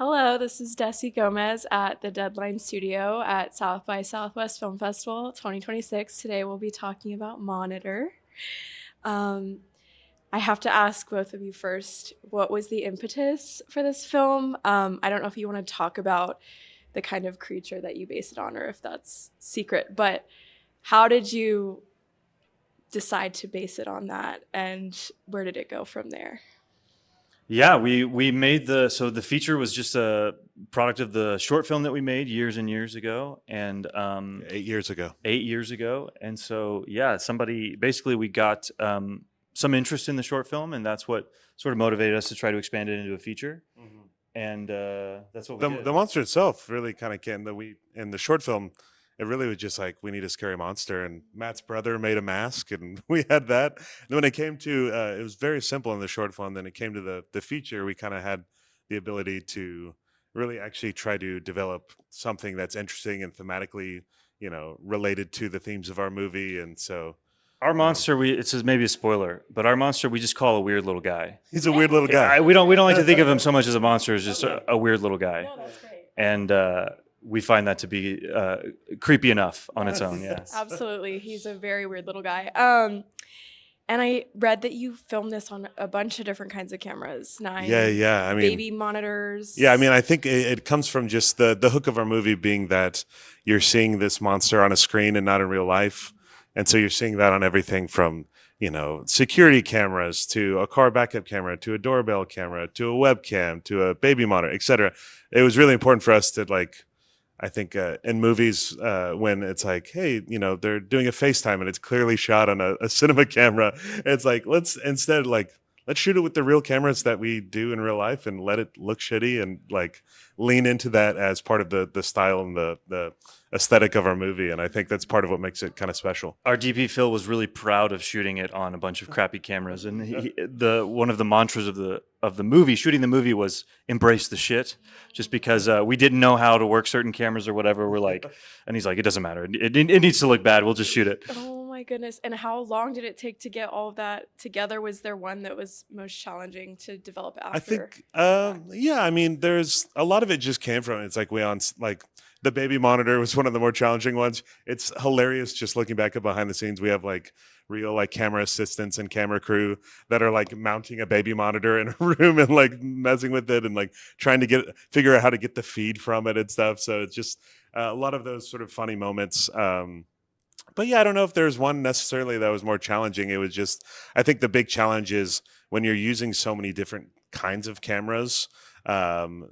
Hello, this is Desi Gomez at the Deadline Studio at South by Southwest Film Festival 2026. Today we'll be talking about Monitor. Um, I have to ask both of you first, what was the impetus for this film? I don't know if you want to talk about the kind of creature that you base it on or if that's secret, but how did you decide to base it on that and where did it go from there? Yeah, we made the feature was just a product of the short film that we made years and years ago, and 8 years ago. 8 years ago, and so yeah, somebody basically we got some interest in the short film, and that's what sort of motivated us to try to expand it into a feature, and that's what we The did. the monster itself really kind of came that we in the short film. It really was just like we need a scary monster, and Matt's brother made a mask, and we had that. And when it came to, it was very simple in the short film. Then it came to the feature. We kind of had the ability to really actually try to develop something that's interesting and thematically, related to the themes of our movie. And so Our um, monster, it's maybe a spoiler, but our monster we just call a weird little guy. he's a weird little guy. We don't like to think of him so much as a monster, as just a weird little guy. No, that's great. And we find that to be creepy enough on its own. Yeah. Absolutely. He's a very weird little guy. And I read that you filmed this on a bunch of different kinds of cameras, nine Yeah. I mean, baby monitors. yeah, I mean, I think it comes from just the hook of our movie being that you're seeing this monster on a screen and not in real life. And so you're seeing that on everything from, security cameras to a car backup camera to a doorbell camera to a webcam to a baby monitor, etc. It was really important for us to I think in movies when it's like, hey, they're doing a FaceTime and it's clearly shot on a cinema camera. It's like let's shoot it with the real cameras that we do in real life and let it look shitty and like lean into that as part of the style and the aesthetic of our movie. And I think that's part of what makes it kind of special. Our DP Phil was really proud of shooting it on a bunch of crappy cameras, and the one of the mantras of the movie, shooting the movie, was embrace the shit. Just because we didn't know how to work certain cameras or whatever, we're like, and he's like, it doesn't matter. It needs to look bad. We'll just shoot it. Oh my goodness. And how long did it take to get all of that together? Was there one that was most challenging to develop after? I think, yeah, I mean, there's a lot of it just came from it's like like the baby monitor was one of the more challenging ones. It's hilarious just looking back at behind the scenes. We have like real like camera assistants and camera crew that are like mounting a baby monitor in a room and like messing with it and like trying to figure out how to get the feed from it and stuff. So it's just a lot of those sort of funny moments. But yeah, I don't know if there's one necessarily that was more challenging. It was just, I think the big challenge is when you're using so many different kinds of cameras,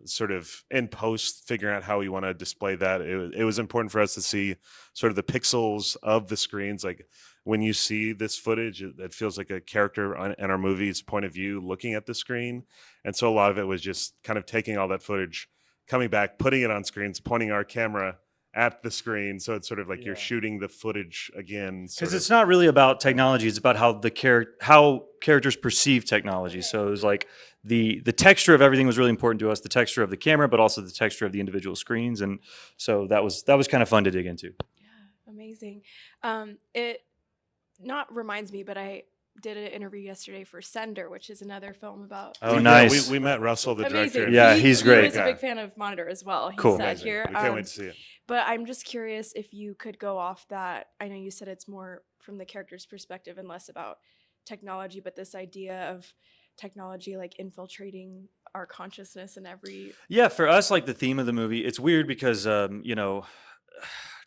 sort of in post, figuring out how we want to display that. It was important for us to see sort of the pixels of the screens. Like when you see this footage, it feels like a character in our movie's point of view looking at the screen. And so a lot of it was just kind of taking all that footage, coming back, putting it on screens, pointing our camera at the screen, so it's sort of like you're shooting the footage again. Because it's not really about technology; it's about how how characters perceive technology. So it was like the texture of everything was really important to us, the texture of the camera, but also the texture of the individual screens, and so that was kind of fun to dig into. Yeah, amazing. It not reminds me, but I did an interview yesterday for Sender, which is another film about. Oh, Yeah, nice. we met Russell, the director. Amazing. Yeah, he's great. He was a guy. big fan of Monitor as well. He Cool. said Amazing. here. We can't wait to see it. But I'm just curious if you could go off that. I know you said it's more from the character's perspective and less about technology, but this idea of technology like infiltrating our consciousness in every. Yeah, for us, like the theme of the movie, it's weird because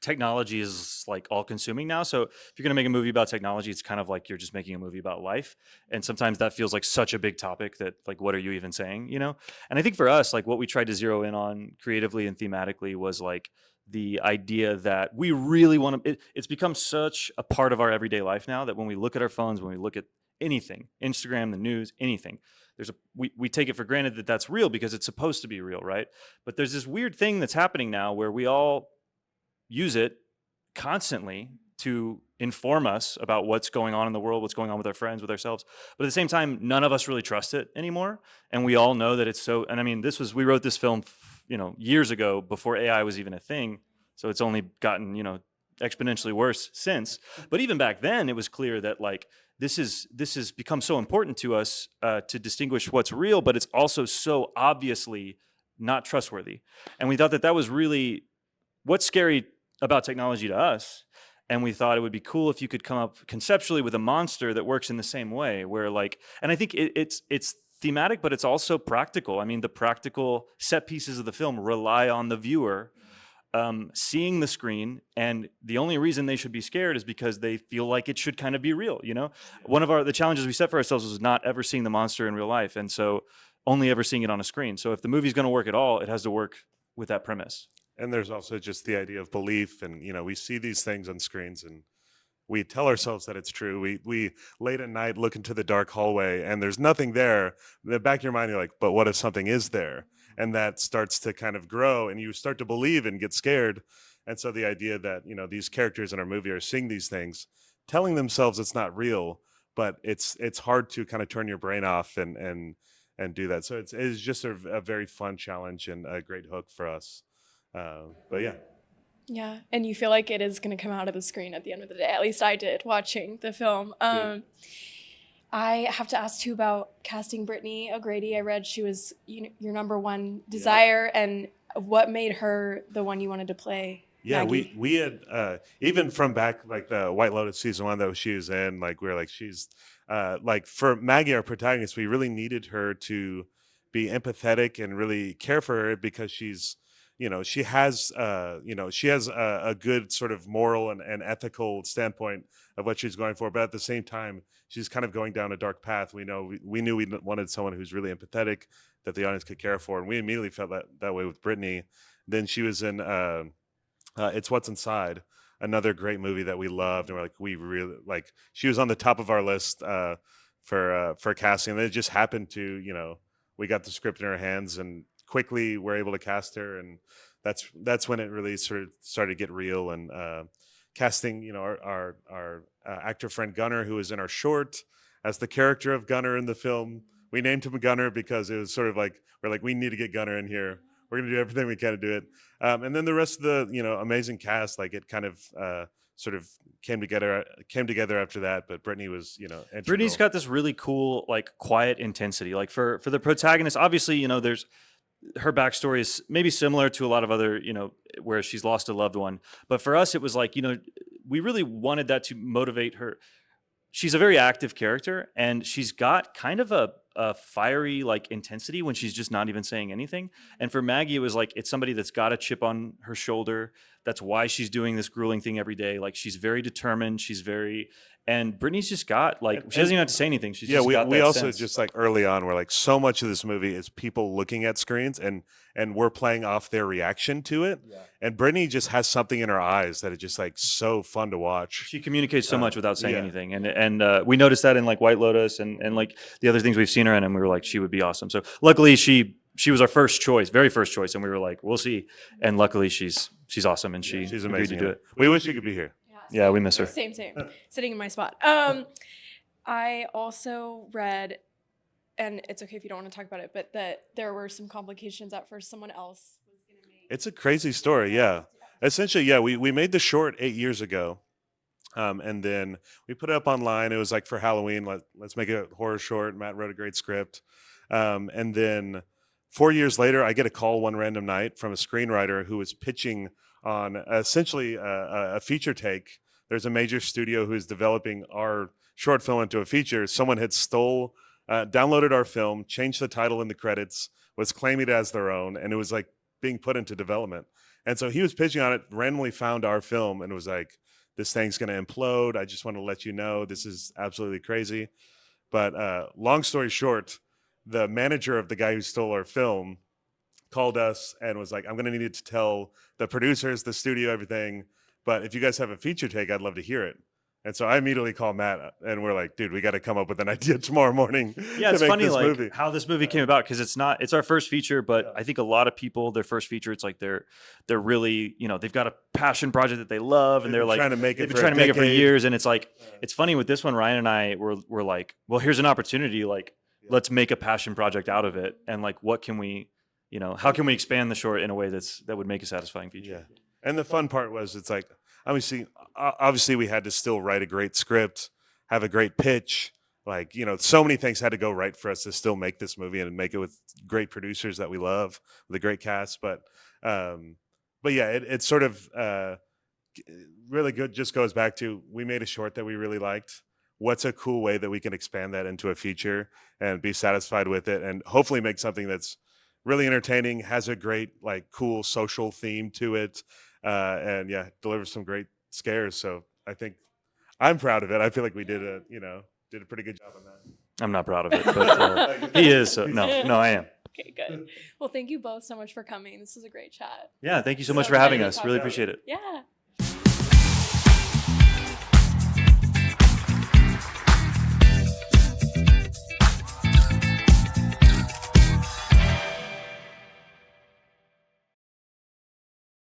technology is like all consuming now. So if you're gonna make a movie about technology, it's kind of like you're just making a movie about life. And sometimes that feels like such a big topic that like, what are you even saying? And I think for us, like what we tried to zero in on creatively and thematically was like the idea that we really want to. It's become such a part of our everyday life now that when we look at our phones, when we look at anything, Instagram, the news, anything, we take it for granted that that's real because it's supposed to be real, right? But there's this weird thing that's happening now where we all use it constantly to inform us about what's going on in the world, what's going on with our friends, with ourselves. But at the same time, none of us really trust it anymore. And we all know that it's so, and I mean, we wrote this film, years ago before AI was even a thing. So it's only gotten, exponentially worse since. But even back then, it was clear that like, this has become so important to us to distinguish what's real, but it's also so obviously not trustworthy. And we thought that that was really what's scary about technology to us. And we thought it would be cool if you could come up conceptually with a monster that works in the same way, where like, and I think it's thematic, but it's also practical. I mean, the practical set pieces of the film rely on the viewer seeing the screen, and the only reason they should be scared is because they feel like it should kind of be real. You know, one of the challenges we set for ourselves was not ever seeing the monster in real life, and so only ever seeing it on a screen. So if the movie's going to work at all, it has to work with that premise. And there's also just the idea of belief, and we see these things on screens, and we tell ourselves that it's true. We late at night look into the dark hallway, and there's nothing there. In the back of your mind, you're like, but what if something is there? And that starts to kind of grow, and you start to believe and get scared. And so the idea that these characters in our movie are seeing these things, telling themselves it's not real, but it's hard to kind of turn your brain off and do that. So it's just a very fun challenge and a great hook for us. But yeah. Yeah, and you feel like it is going to come out of the screen at the end of the day. At least I did watching the film. I have to ask too about casting Brittany O'Grady. I read she was your number one desire, and what made her the one you wanted to play? Yeah, Maggie? we had even from back like the White Lotus season 1 that she was in, like we were like she's like for Maggie, our protagonist, we really needed her to be empathetic and really care for her because she's she has a good sort of moral and ethical standpoint of what she's going for, but at the same time she's kind of going down a dark path. We knew we wanted someone who's really empathetic that the audience could care for, and we immediately felt that way with Brittany. Then she was in It's What's Inside, another great movie that we loved, and we really like. She was on the top of our list for casting, and it just happened to we got the script in our hands and quickly we're able to cast her, and that's when it really sort of started to get real. And casting our actor friend Gunnar, who was in our short as the character of Gunnar in the film. We named him Gunnar because it was sort of like we need to get Gunnar in here. We're going to do everything we can to do it. And then the rest of the amazing cast, like it kind of sort of came together after that. But Brittany was integral. Brittany's got this really cool like quiet intensity. Like for the protagonist, obviously there's her backstory is maybe similar to a lot of other where she's lost a loved one. But for us, it was like we really wanted that to motivate her. She's a very active character, and she's got kind of a fiery like intensity when she's just not even saying anything. And for Maggie, it was like it's somebody that's got a chip on her shoulder. That's why she's doing this grueling thing every day. Like she's very determined. And Brittany's just got like she doesn't even have to say anything. She's just got that we also sense. just like early on we're like so much of this movie is people looking at screens and we're playing off their reaction to it. Yeah. And Brittany just has something in her eyes that is just like so fun to watch. She communicates so much without saying anything, and we noticed that in like White Lotus and like the other things we've seen her in, and we were like she would be awesome. So luckily she was our very first choice, and we were like we'll see. And luckily she's awesome, and she's amazing agreed to do it. We wish she could be here. Yeah, we miss her. Same. Sitting in my spot. I also read, and it's okay if you don't want to talk about it, but that there were some complications at first. Someone else was going to make. It's a crazy story, yeah. Essentially, yeah, we made the short 8 years ago, and then we put it up online. It was like for Halloween, let's make a horror short. Matt wrote a great script, and then 4 years later, I get a call one random night from a screenwriter who was pitching on essentially a feature take. There's a major studio who's developing our short film into a feature. Someone had downloaded our film, changed the title in the credits, was claiming it as their own, and it was like being put into development. And so he was pitching on it, randomly found our film, and was like, this thing's going to implode. I just want to let you know this is absolutely crazy. But long story short, the manager of the guy who stole our film called us and was like, I'm going to need to tell the producers, the studio, everything. But if you guys have a feature take, I'd love to hear it. And so I immediately called Matt, and we're like, dude, we got to come up with an idea tomorrow morning. Yeah, it's funny like movie. How this movie came about, because it's our first feature, but I think a lot of people, their first feature, it's like they're really, they've got a passion project that they love, and they're like trying to make it. They've been trying to make it for years, and it's like it's funny with this one. Ryan and I were like, well, here's an opportunity, like let's make a passion project out of it, and like what can we, how can we expand the short in a way that would make a satisfying feature? Yeah, and the fun part was it's like obviously we had to still write a great script, have a great pitch, like, so many things had to go right for us to still make this movie and make it with great producers that we love, with a great cast. But yeah, it's sort of really good. Just goes back to, we made a short that we really liked. What's a cool way that we can expand that into a feature and be satisfied with it, and hopefully make something that's really entertaining, has a great, like, cool social theme to it, and yeah, delivers some great scares. So I think I'm proud of it. I feel like we did a pretty good job on that. I'm not proud of it, but he is. So no, I am. Okay, good. Well, thank you both so much for coming. This was a great chat. Yeah, thank you so much So for having excited to us. talk Really about appreciate it. Yeah.